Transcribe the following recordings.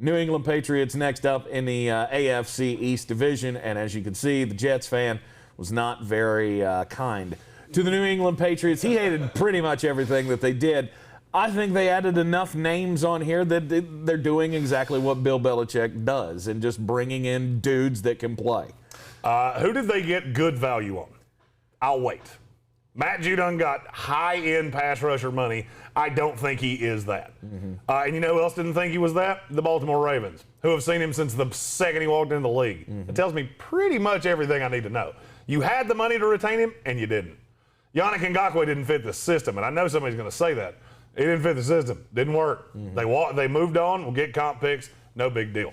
New England Patriots next up in the AFC East Division, and as you can see, the Jets fan was not very kind to the New England Patriots. He hated pretty much everything that they did. I think they added enough names on here that they're doing exactly what Bill Belichick does and just bringing in dudes that can play. Who did they get good value on? I'll wait. Matt Judon got high-end pass rusher money. I don't think he is that. And you know who else didn't think he was that? The Baltimore Ravens, who have seen him since the second he walked into the league. It tells me pretty much everything I need to know. You had the money to retain him, and you didn't. Yannick Ngakoue didn't fit the system, and I know somebody's going to say that. He didn't fit the system. Didn't work. They moved on. We'll get comp picks. No big deal.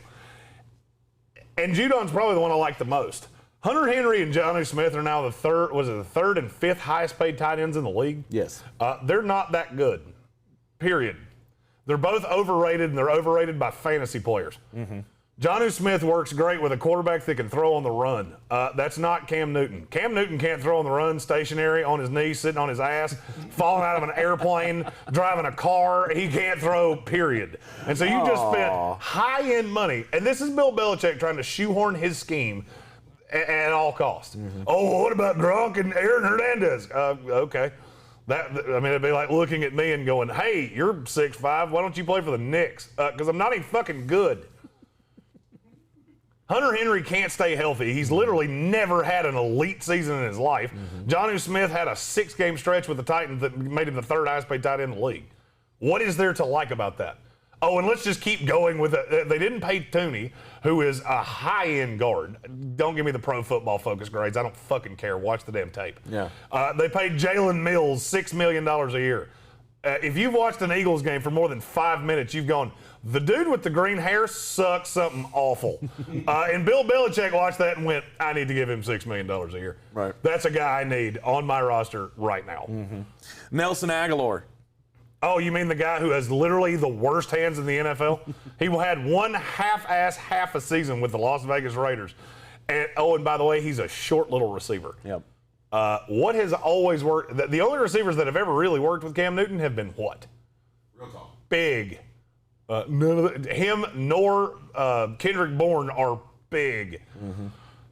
And Judon's probably the one I like the most. Hunter Henry and Jonnu Smith are now the third and fifth highest paid tight ends in the league? Yes. They're not that good, period. They're both overrated, and they're overrated by fantasy players. Jonnu Smith works great with a quarterback that can throw on the run. That's not Cam Newton. Cam Newton can't throw on the run stationary, on his knees, sitting on his ass, falling out of an airplane, driving a car. He can't throw, period. And so you just spent high-end money. And this is Bill Belichick trying to shoehorn his scheme at all costs. Oh, what about Gronk and Aaron Hernandez? Okay. It'd be like looking at me and going, hey, you're 6'5", why don't you play for the Knicks? Because I'm not even fucking good. Hunter Henry can't stay healthy. He's literally never had an elite season in his life. Jonnu Smith had a 6-game stretch with the Titans that made him the third highest paid tight end in the league. What is there to like about that? Oh, and let's just keep going with it. They didn't pay Tooney, who is a high-end guard. Don't give me the Pro Football Focus grades. I don't fucking care. Watch the damn tape. Yeah. They paid Jalen Mills $6 million a year. If you've watched an Eagles game for more than 5 minutes, you've gone, the dude with the green hair sucks something awful. And Bill Belichick watched that and went, I need to give him $6 million a year. Right. That's a guy I need on my roster right now. Nelson Aguilar. Oh, you mean the guy who has literally the worst hands in the NFL? He had one half a season with the Las Vegas Raiders. And by the way, he's a short little receiver. Yep. What has always worked, the only receivers that have ever really worked with Cam Newton have been what? Real tall. Big. None of him nor Kendrick Bourne are big.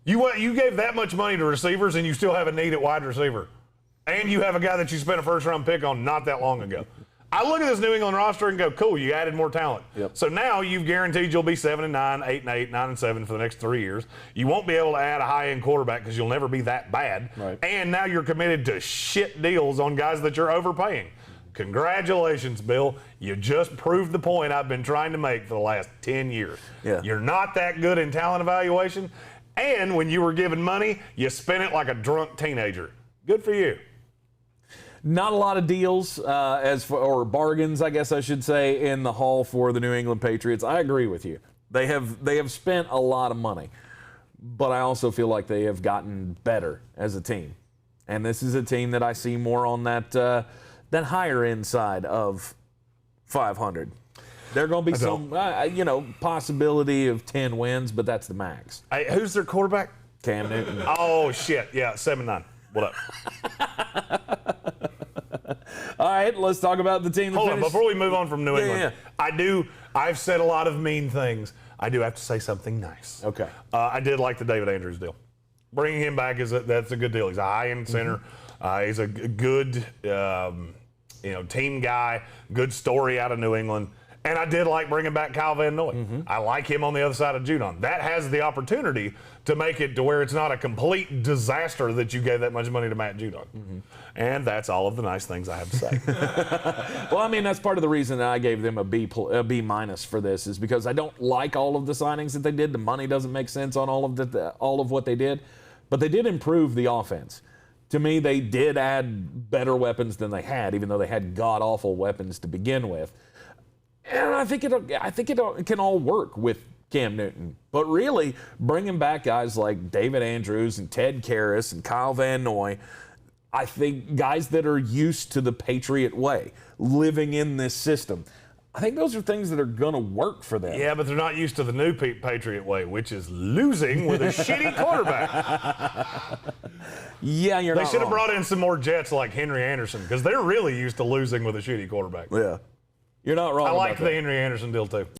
You gave that much money to receivers and you still have a need at wide receiver. And you have a guy that you spent a first-round pick on not that long ago. I look at this New England roster and go, cool, you added more talent. Yep. So now you've guaranteed you'll be 7-9, 8-8, 9-7 for the next 3 years. You won't be able to add a high-end quarterback because you'll never be that bad. Right. And now you're committed to shit deals on guys that you're overpaying. Congratulations, Bill. You just proved the point I've been trying to make for the last 10 years. Yeah. You're not that good in talent evaluation. And when you were given money, you spent it like a drunk teenager. Good for you. Not a lot of deals or bargains, I guess I should say, in the hall for the New England Patriots. I agree with you. They have spent a lot of money, but I also feel like they have gotten better as a team. And this is a team that I see more on that higher end side of 500. There are going to be some, possibility of 10 wins, but that's the max. Hey, who's their quarterback? Cam Newton. Oh, shit. Yeah, 7-9. What up? All right, let's talk about the team that Hold on, finished. before we move on from New England, Yeah. I've said a lot of mean things. I do have to say something nice. Okay. I did like the David Andrews deal. Bringing him back that's a good deal. He's a high-end center. He's a good team guy, good story out of New England. And I did like bringing back Kyle Van Noy. I like him on the other side of Judon. That has the opportunity to make it to where it's not a complete disaster that you gave that much money to Matt Judon. And that's all of the nice things I have to say. Well, I mean, that's part of the reason that I gave them a B minus for this is because I don't like all of the signings that they did. The money doesn't make sense on all of what they did, but they did improve the offense. To me, they did add better weapons than they had, even though they had god-awful weapons to begin with. And I think it can all work with Cam Newton. But really, bringing back guys like David Andrews and Ted Karras and Kyle Van Noy, I think guys that are used to the Patriot way, living in this system, I think those are things that are going to work for them. Yeah, but they're not used to the new Patriot way, which is losing with a shitty quarterback. Yeah, you're not They should have wrong. brought in some more Jets like Henry Anderson because they're really used to losing with a shitty quarterback. Yeah. You're not wrong. I like about the that. Henry Anderson deal, too.